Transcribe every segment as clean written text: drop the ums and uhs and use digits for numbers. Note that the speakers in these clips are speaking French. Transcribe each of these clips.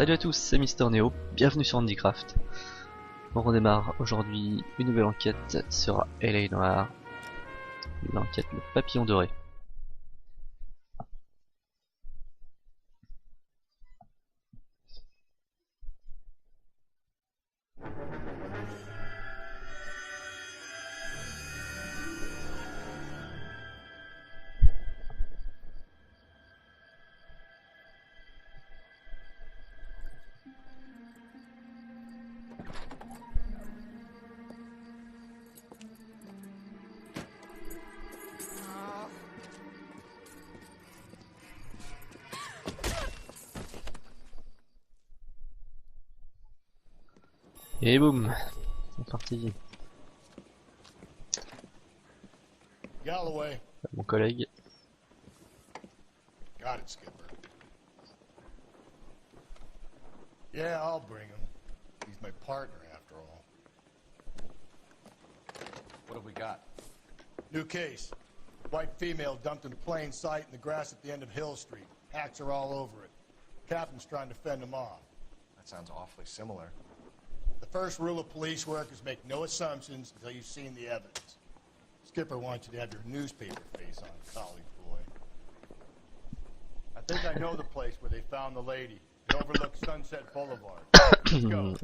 Salut à tous, c'est MrNeho, bienvenue sur Handicraft. On redémarre aujourd'hui une nouvelle enquête sur Noire, l'enquête le papillon doré. Et boum, c'est parti. Galloway. Mon collègue. Got it, Skipper. Yeah, I'll bring him. He's my partner, after all. What have we got? New case. White female dumped in plain sight in the grass at the end of Hill Street. Hacks are all over it. Captain's trying to fend them off. That sounds awfully similar. The first rule of police work is make no assumptions until you've seen the evidence. Skipper wants you to have your newspaper face on, college boy. I think I know the place where they found the lady. It overlooks Sunset Boulevard. Let's go.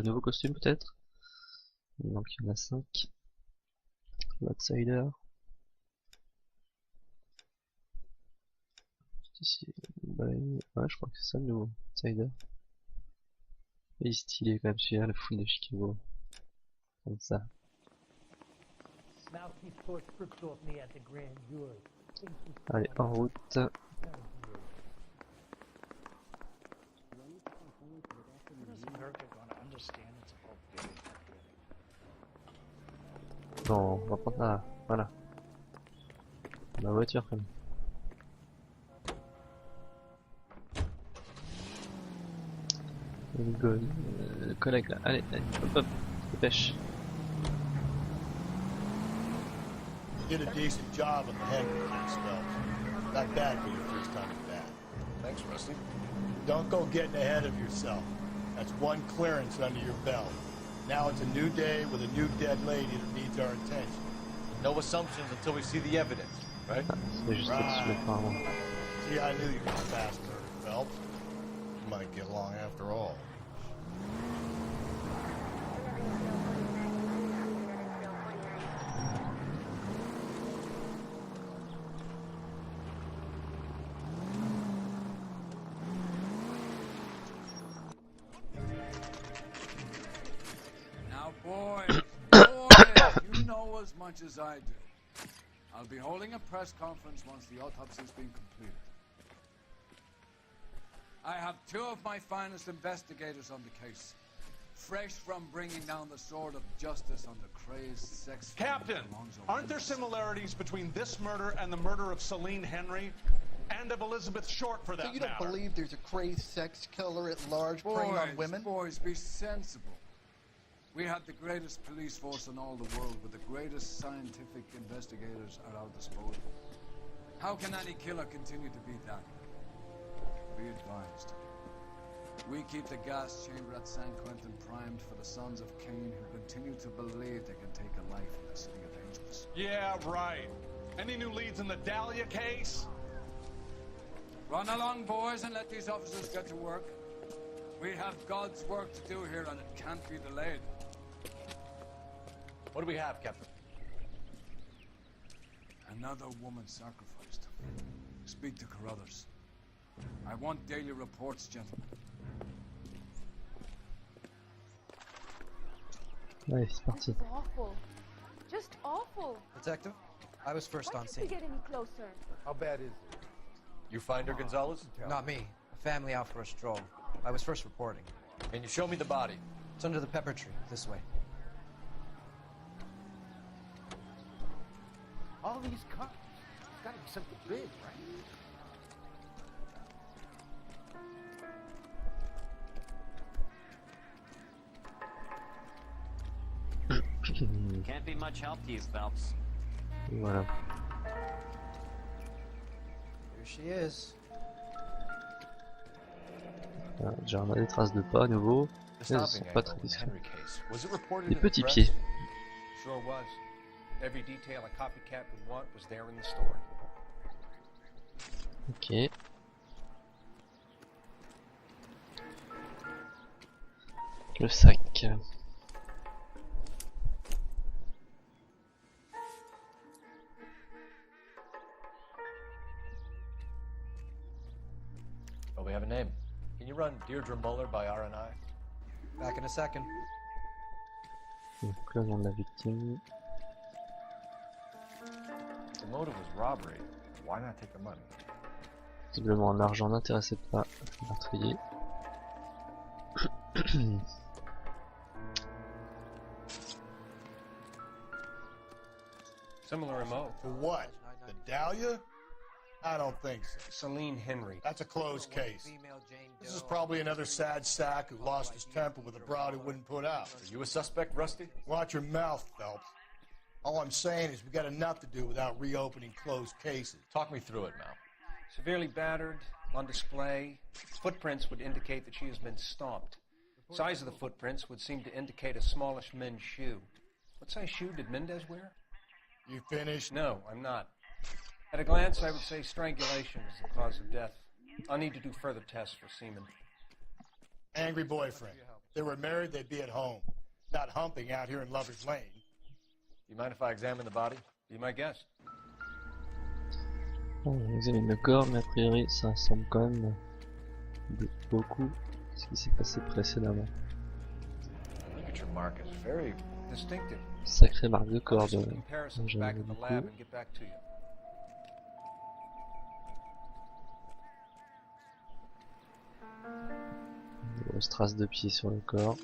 Nouveau costume peut-être. Donc il y en a 5. L'outsider. Ici, ouais, je crois que c'est ça le nouveau outsider. Il est stylé quand même celui-là, le fouine de Chicago. Comme ça. Allez, en route. Bon, on va prendre ça, voilà. La voiture quand même. Le collègue là, allez, hop hop, dépêche. You did a decent job on the Handicraft spells. Not bad for your first time at that. Thanks, Rusty. Don't go getting ahead of yourself. That's one clearance under your belt. Now it's a new day with a new dead lady that needs our attention. No assumptions until we see the evidence, right? C'est juste au-dessus de apparemment. See, I knew you were faster, Phelps. You might get along after all. Now, boys, you know as much as I do. I'll be holding a press conference once the autopsy's been completed. I have two of my finest investigators on the case, fresh from bringing down the sword of justice on the crazed sex... Captain, aren't there similarities between this murder and the murder of Celine Henry and of Elizabeth Short, for that So you don't matter? believe there's a crazed sex killer at large preying on women? Boys, be sensible. We have the greatest police force in all the world, with the greatest scientific investigators at our disposal. How can any killer continue to beat that? Be advised. We keep the gas chamber at San Quentin primed for the sons of Cain who continue to believe they can take a life in the city of angels. Yeah, right. Any new leads in the Dahlia case? Run along, boys, and let these officers get to work. We have God's work to do here, and it can't be delayed. What do we have, Captain? Another woman sacrificed. Speak to Carruthers. I want daily reports, gentlemen. Allez, c'est This parti. is awful. Just awful. Detective, I was first Why on can't we scene. get any closer? How bad is it? You find her, Gonzalez? Not me. A family out for a stroll. I was first reporting. Can you show me the body? It's under the pepper tree, this way. All these cops. It's gotta be something big, right? Can't be much help to you, Phelps. Voilà. Here she is. Déjà on a des traces de pas à nouveau. The Mais elles sont stomping pas angle très in the discrètes. Henry case. Was it reported Des in the petits press? pieds. Sure was. Every detail a copycat would want was there in the story. Ok. Le sac. Oh, we have a name. Can you run Deirdre Muller by RNI? Back in a second. Donc le nom de la victime. The motive was robbery. Why not take the money? Visiblement l'argent n'intéressait pas le meurtrier. Similar MO. For what? The Dahlia? I don't think so. Celine Henry. That's a closed case. This is probably another sad sack who lost his temper with a broad who wouldn't put out. Are you a suspect, Rusty? Watch your mouth, Phelps. All I'm saying is we got enough to do without reopening closed cases. Talk me through it, Mal. Severely battered, on display. Footprints would indicate that she has been stomped. Size of the footprints would seem to indicate a smallish men's shoe. What size shoe did Mendez wear? You finished? No, I'm not. At a glance, I would say strangulation is the cause of death. I'll need to do further tests for semen. Angry boyfriend. If they were married, they'd be at home. Not humping out here in Lover's Lane. You mind if I examine the body? Be my guest. On examine le corps, mais a priori ça ressemble quand même beaucoup à ce qui s'est passé précédemment. Look at your mark. It's very Distinctive. Sacrée marque de I'll corps do de some comparisons j'aime back at the beaucoup. lab and get back to you. Une grosse trace de pied sur le corps.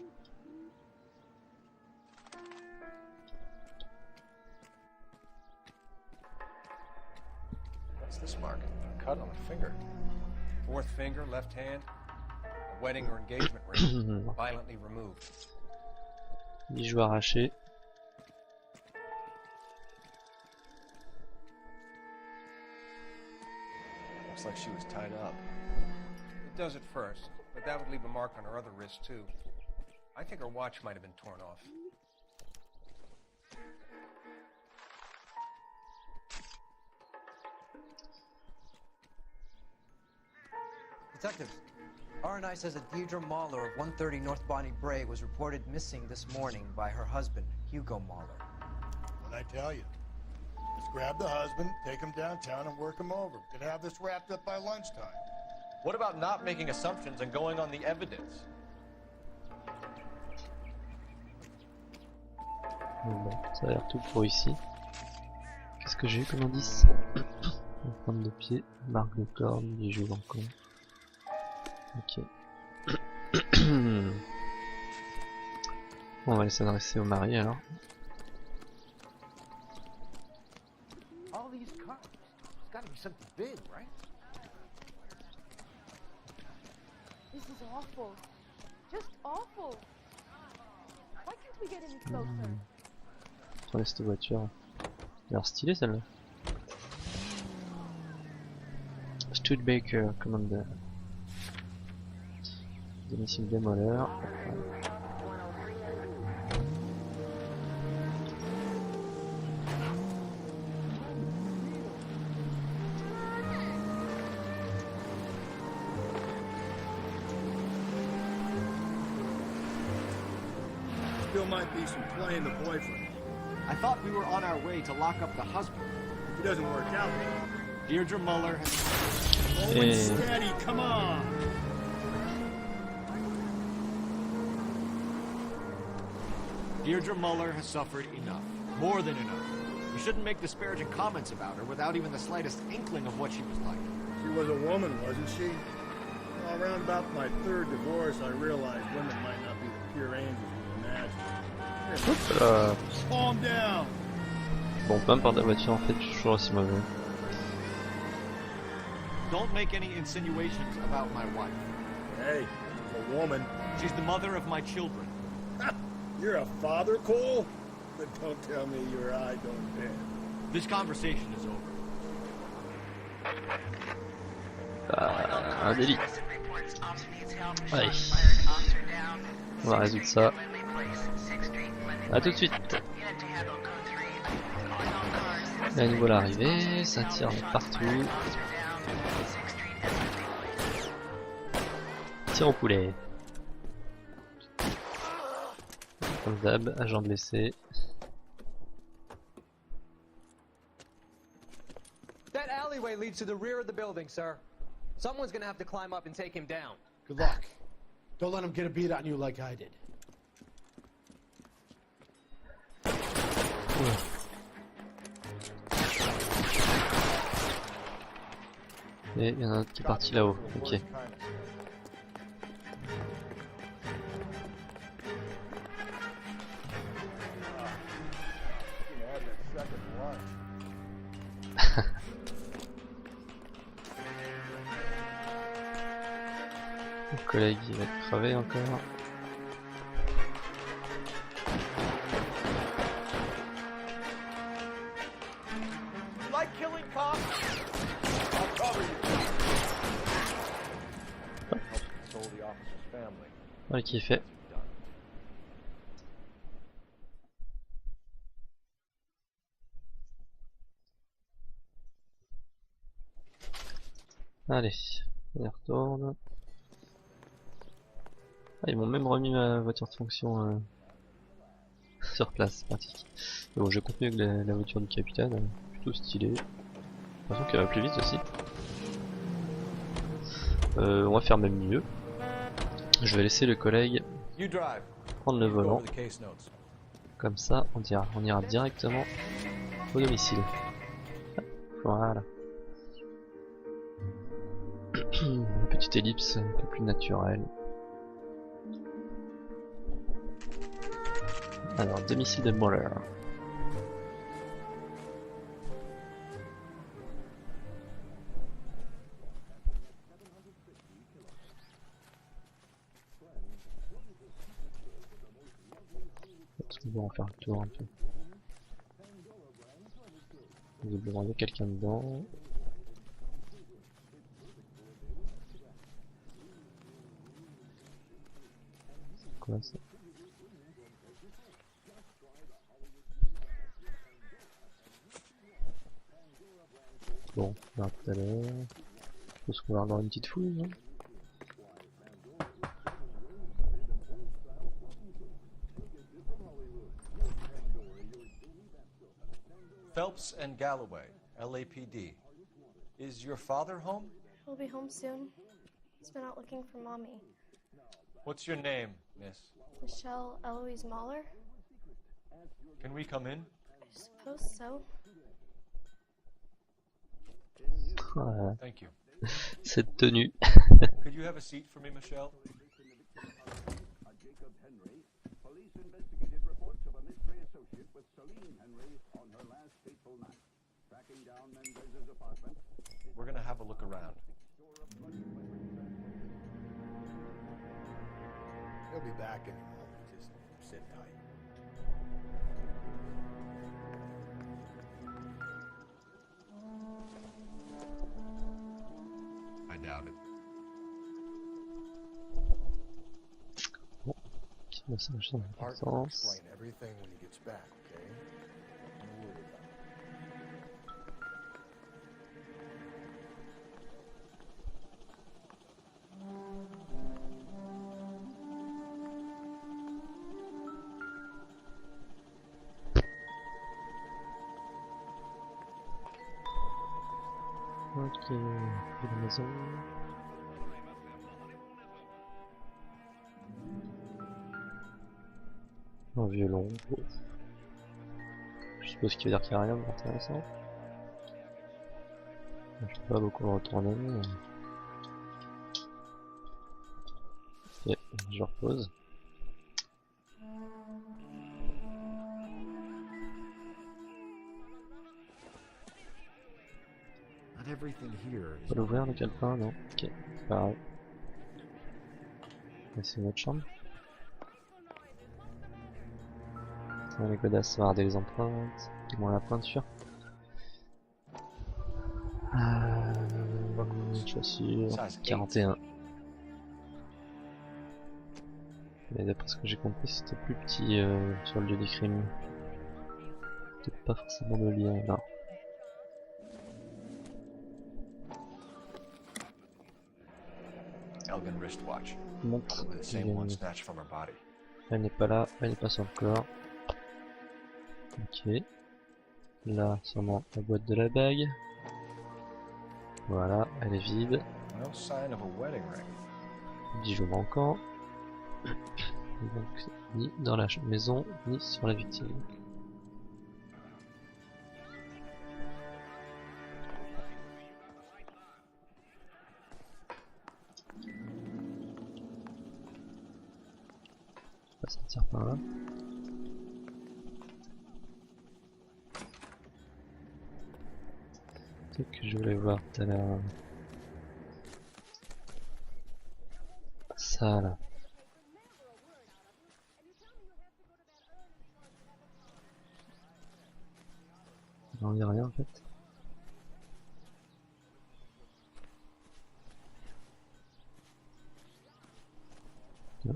What's this mark? A cut on the finger. Fourth finger, left hand. A wedding or engagement ring. Violently removed. Bijou arraché. Looks like she was tied up. It does at first, but that would leave a mark on her other wrist too. I think her watch might have been torn off. Detectives, RNI says that Deirdre Mahler of 130 North Bonnie Bray was reported missing this morning by her husband, Hugo Mahler. What'd I tell you? Let's grab the husband, take him downtown, and work him over. We could have this wrapped up by lunchtime. What about not making assumptions and going on the evidence? Bon, ça a l'air tout pour ici. Qu'est-ce que j'ai eu comme indice? Empreinte de pied, marque de corps, bijou encore. Ok. Bon, on va aller s'adresser au mari alors. All these cars. It's gotta be something big, right? This is awful. Just awful. Why can't we get any closer? Prenez cette voiture. Elle a l'air stylée celle-là. Studebaker, commander. Domicile démoleur. Still might be some playing the boyfriend. I thought we were on our way to lock up the husband. If it doesn't work out, Deirdre Muller has... slow and steady, come on! Deirdre Muller has suffered enough. More than enough. You shouldn't make disparaging comments about her without even the slightest inkling of what she was like. She was a woman, wasn't she? Well, around about my third divorce, I realized women might not be the pure angels we imagined. Calm down! Bon, peu importe la voiture en fait, je suis toujours aussi mauvais. Don't make any insinuations about my wife. Hey, she's a woman. She's the mother of my children. You're a father, Cole? But don't tell me your eye don't bend. This conversation is over. Un délit. Allez, on va résoudre ça. A tout de suite. Et à nouveau l'arrivée, ça tire de partout. Tire au poulet. Comme d'hab, agent blessé. That alleyway leads to the rear of the building, sir. Someone's gonna have to climb up and take him down. Good luck. Don't let him get a beat on you like I did. Et il y en a un autre qui est parti là-haut. Ok. Mon collègue il va être crevé encore. Like killing cops? I'll cover you. Console the officer's family. Voilà qui est fait. Allez, on y retourne. Ah, ils m'ont même remis ma voiture de fonction sur place, c'est pratique. Mais bon, j'ai continué avec la voiture du capitaine, plutôt stylée. J'ai l'impression qu'elle va plus vite aussi. On va faire même mieux. Je vais laisser le collègue prendre le volant. Comme ça, on ira directement au domicile. Voilà. Une petite ellipse un peu plus naturelle. Alors, domicile de Muller. On va faire le tour un peu. Il y a quelqu'un dedans. C'est quoi ça? Bon, on verra tout à l'heure. Je pense qu'on va avoir une petite fouille, non? Phelps and Galloway, LAPD. Is your father home? He'll be home soon. He's been out looking for Mommy. What's your name, miss? Michelle Eloise Mahler? Can we come in? I suppose so. Voilà. Thank you. Cette tenue. Could you have a seat for me, Michelle? We're gonna have a look around. He'll be back in a moment. Just sit tight. I doubt it. Petit message sans Art will importance. explain everything when he gets back, okay? Don't worry about it. Ok, de la maison. Un violon. Je suppose qu'il veut dire qu'il n'y a rien d'intéressant. Je ne peux pas beaucoup retourner. Ok, je repose. Everything here On peut l'ouvrir le calepin, non? Ok, c'est pas grave. C'est notre chambre. Les godasses va regarder les empreintes, moins la pointure. Chaussures, 41. Mais d'après ce que j'ai compris, c'était plus petit sur le lieu des crimes. Peut-être pas forcément le lien là. Elgin wristwatch. Montre. Probably the same one snatched from her body. Elle n'est pas là, elle n'est pas sur le corps. Ok. Là, sûrement la boîte de la bague. Voilà, elle est vide. No sign of a wedding ring. Bijoux manquant. Donc, ni dans la maison, ni sur la victime. Je vais pas sortir par là. Ce que je voulais voir tout à l'heure. Ça là. Non, il n'y a rien en fait.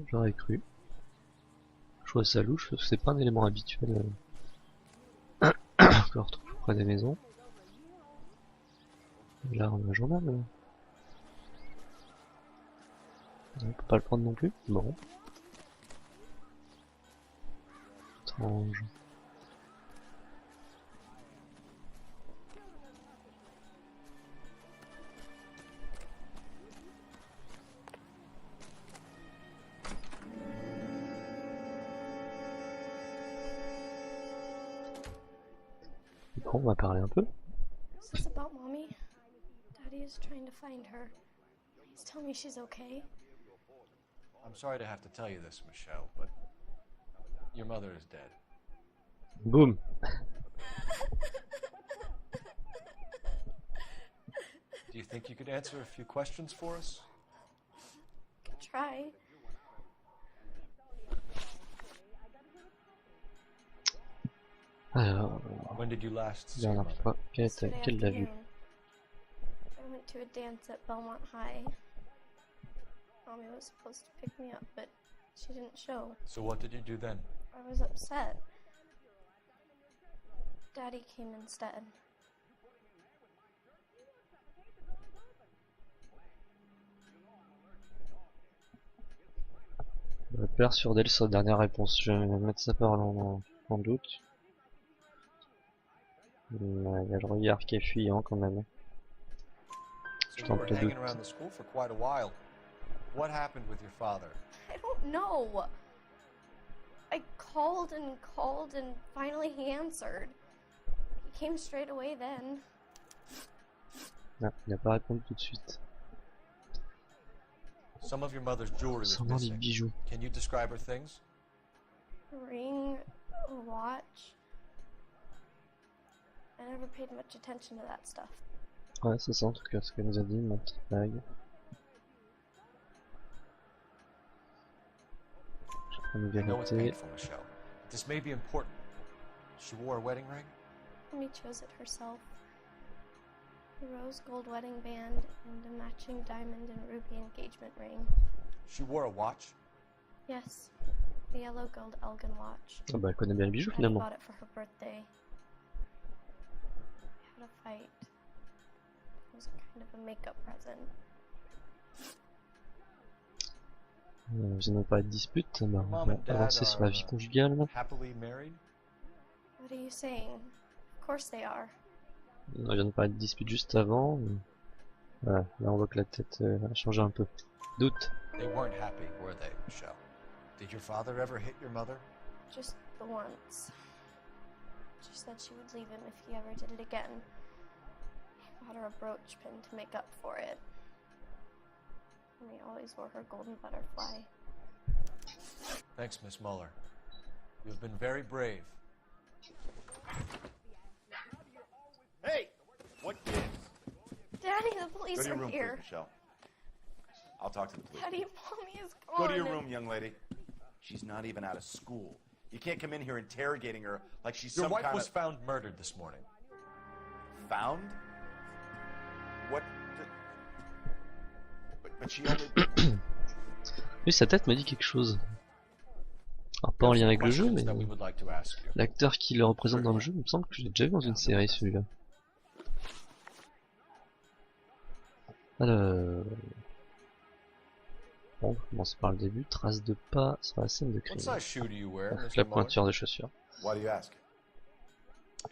J'aurais cru. Je vois ça louche parce que c'est pas un élément habituel qu'on retrouve près des maisons. Et là on a un journal. On peut pas le prendre non plus. Bon. Étrange. Bon, on va parler un peu. This is about Mommy. Daddy is trying to find her. Please tell me she's okay. I'm sorry to have to tell you this, Michelle, but your mother is dead. Boom. Do you think you could answer a few questions for us? Could try. Alors, When did you last see dernière your mother? fois Yesterday qu'elle l'a vu. afternoon. I went to a dance at Belmont High. Mommy was supposed to pick me up, but she didn't show. So what did you do then? I was upset. Daddy came instead. Peur sur d'elle sa dernière réponse. Je vais mettre sa parole en doute. Il y a le regard qui est fuyant quand même. Je So you tente were le hanging doute. around the school for quite a while. What happened with your father? I don't know. I called and finally he answered. He came straight away then. Non, il n'a pas répondu tout de suite. Some of your mother's jewelry was Sûrement des missing. bijoux. Can you describe her things? A ring, a watch. I never paid much attention to that stuff. Ouais, c'est ça en tout cas ce qu'elle nous a dit, ma petite bague. Je prends une I know it's vérité. painful, Michelle. But this may be important. She wore a wedding ring? Mommy chose it herself. A rose gold wedding band and a matching diamond and ruby engagement ring. She wore a watch? Yes, the yellow gold Elgin watch. Ah bah elle connaît bien le bijou Daddy finalement. bought it for her birthday. We had a fight. It was kind of a makeup present. Vient de parler de dispute, bah, on Mom va and Dad avancer sur la vie are conjugale. happily married? What are you saying? Of course they are. On vient de parler de dispute juste avant. Voilà, là on voit que la tête a changé un peu. Doute. They weren't happy, were they, Michelle? Did your father ever hit your mother? Just the once. She said she would leave him if he ever did it again. He bought her a brooch pin to make up for it. And he always wore her golden butterfly. Thanks, Miss Muller. You've been very brave. Hey! What gives? Daddy, the police Go to your are room, here. please, Michelle. I'll talk to the police. Daddy, Mommy is Go gone. to your room, young lady. She's not even out of school. You can't come in here interrogating her like she's Your some wife kind was of... found murdered this morning. Found? What the... But she only... Oui, sa tête me dit quelque chose. Alors pas en lien avec le jeu, mais l'acteur qui le représente dans le jeu, il me semble que je l'ai déjà vu dans une série celui-là. Alors... Bon, on commence par le début, trace de pas sur la scène de crime. La pointure des chaussures. Why do you ask?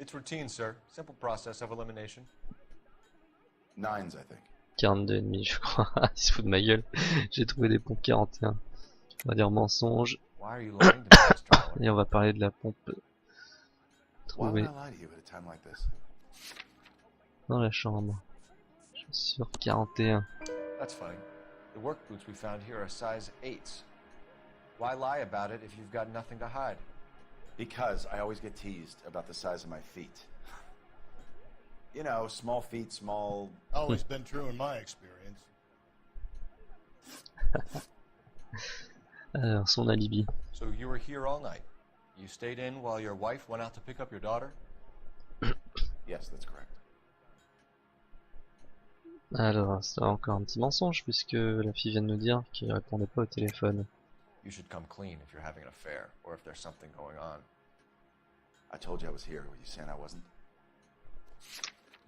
It's routine, sir. Simple process of elimination. 9s, I think. 42,5 je crois. Il se fout de ma gueule. J'ai trouvé des pompes 41. On va dire mensonge. Et on va parler de la pompe trouvée dans la chambre. Chaussure 41. That's funny. The work boots we found here are size 8s. Why lie about it if you've got nothing to hide? Because I always get teased about the size of my feet. You know, small feet, small... Always been true in my experience. Alors, son alibi. So you were here all night. You stayed in while your wife went out to pick up your daughter? Yes, that's correct. Alors, c'est encore un petit mensonge puisque la fille vient de nous dire qu'il répondait pas au téléphone. You should come clean if you're having an affair or if there's something going on. I told you I was here. Were you saying I wasn't?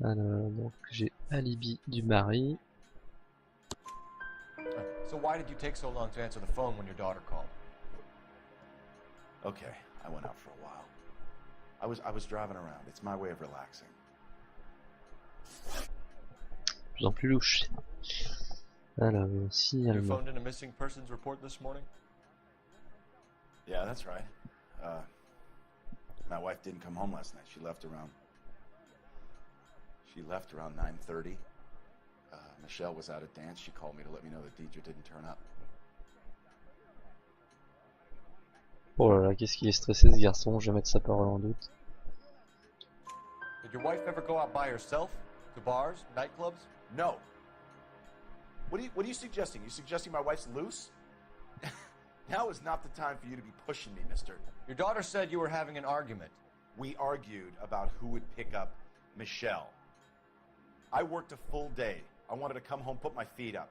Alors, donc j'ai alibi du mari. So why did you take so long to answer the phone when your daughter called? Okay, I went out for a while. I was driving around. It's my way of relaxing. De plus en plus louche. Alors, si You phoned in a missing persons report this morning? Yeah, that's right. My wife didn't come home last night. She left around 9:30. Michelle was out at dance. She called me to let me know that Deidre didn't turn up. Oh là là, qu'est-ce qu'il est stressé ce garçon, je vais mettre sa parole en doute. Did your wife ever go out by herself? To bars, nightclubs? No. What are you suggesting? You suggesting my wife's loose? Now is not the time for you to be pushing me, mister. Your daughter said you were having an argument. We argued about who would pick up Michelle. I worked a full day. I wanted to come home, put my feet up.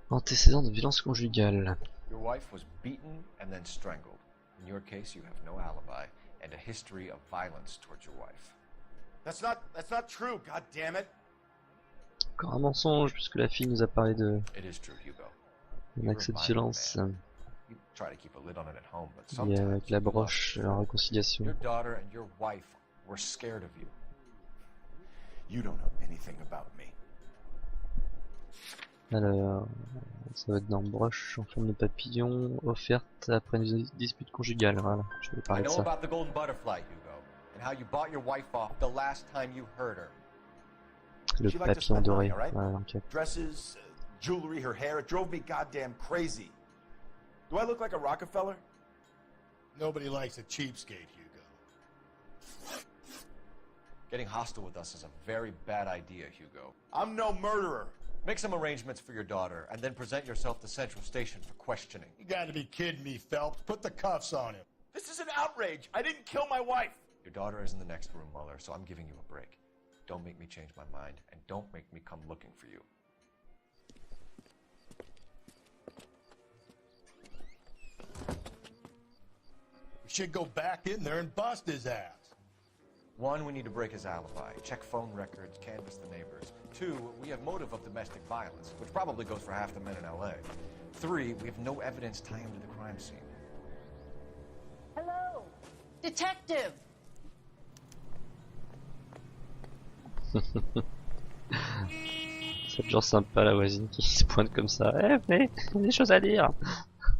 Antécédent de violence conjugale. Your wife was beaten and then strangled. In your case, you have no alibi and a history of violence towards your wife. That's not true, god damn it. Encore un mensonge puisque la fille nous a parlé de It is true, Hugo. un accès de violence. You try to keep a lid on it at home, but Et sometimes avec la broche en réconciliation. your daughter and your wife were scared of you. You don't know anything about me. Alors, ça va être dans broche en forme de papillon, offerte après une dispute conjugale. Voilà, je vais I parler de know ça. about the golden butterfly, Hugo, and how you bought your wife off the last time you hurt her. Le She liked to papillon spend doré. money, all right? Voilà, l'enquête. Dresses, jewelry, her hair, it drove me goddamn crazy. Do I look like a Rockefeller? Nobody likes a cheapskate, Hugo. Getting hostile with us is a very bad idea, Hugo. I'm no murderer. Make some arrangements for your daughter, and then present yourself to Central Station for questioning. You gotta be kidding me, Phelps. Put the cuffs on him. This is an outrage. I didn't kill my wife. Your daughter is in the next room, Muller, so I'm giving you a break. Don't make me change my mind, and don't make me come looking for you. We should go back in there and bust his ass. One, we need to break his alibi, check phone records, canvass the neighbors. Two, we have motive of domestic violence, which probably goes for half the men in LA. Three, we have no evidence tying him to the crime scene. Hello, detective. C'est toujours sympa la voisine qui se pointe comme ça. Eh, venez, il y a des choses à dire.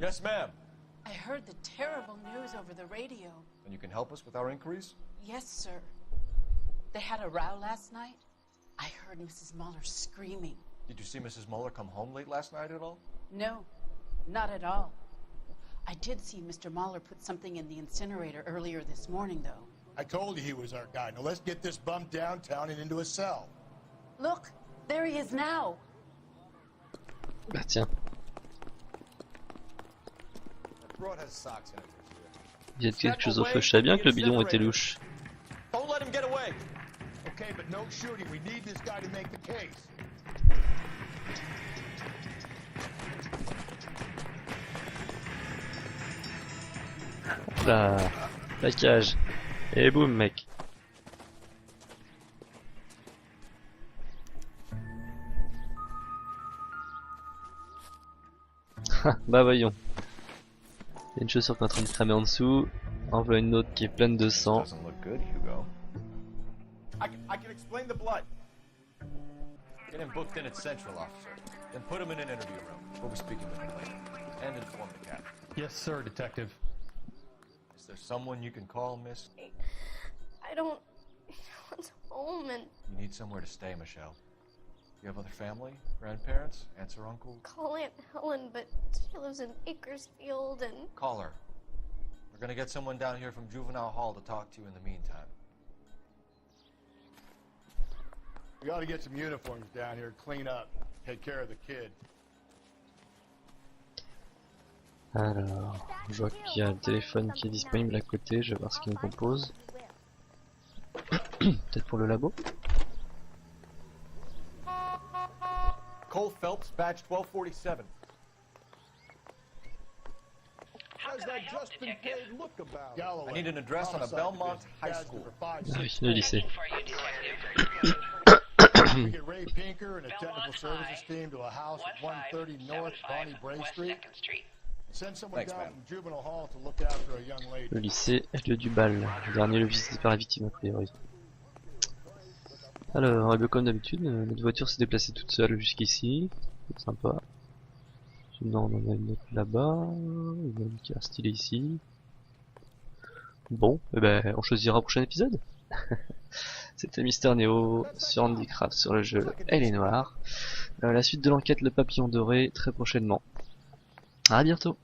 Yes, ma'am. I heard the terrible news over the radio. And you can help us with our inquiries? Yes, sir. They had a row last night. I heard Mrs. Muller screaming. Did you see Mrs. Muller come home late last night at all? No, not at all. I did see Mr. Muller put something in the incinerator earlier this morning, though. I told you he was our guy. Now let's get this bum downtown and into a cell. Look, there he is now. Bah tiens. Il y a quelque chose au feu. Je savais bien que le bidon était louche. Don't let him get away. Okay, but no shooting. We need this guy to make the case. Là, plaquage. Et boum, mec. Bah voyons. Il y a une chaussure qui est en train de cramer en dessous. En voilà une autre qui est pleine de sang. I can explain the blood. Get him booked in at Central, officer. Then put him in an interview room. We'll be speaking with him later. And inform the captain. Yes, sir, Detective. Is there someone you can call, miss? I don't... No one's home and... You need somewhere to stay, Michelle. You have other family? Grandparents? Aunts or uncles? Call Aunt Helen, but she lives in Bakersfield and... Call her. We're gonna get someone down here from Juvenile Hall to talk to you in the meantime. We gotta get some uniforms down here, clean up, take care of the kid. Alors, je vois qu'il y a le téléphone qui est disponible à côté, je vais voir ce qu'il me propose. Peut-être pour le labo. Cole Phelps, badge 1247. How's that just been paid look about? Galloway, I need an address on a Belmont High School. Ah oui, le lycée. Get Ray Pinker and a technical services team to a house at 130 North Bonnie Bray Street. Send someone down from Juvenile Hall to look after a young lady. Le lycée est lieu du bal. Le dernier le visité par la victime a priori. Alors, comme d'habitude, notre voiture s'est déplacée toute seule jusqu'ici. C'est sympa. Sinon, on en a une autre là-bas. Une qui est stylée ici. Bon, et ben, on choisira au prochain épisode. C'était MrNeho sur Handicraft sur le jeu Elle est Noire. La suite de l'enquête, le papillon doré, très prochainement. À bientôt.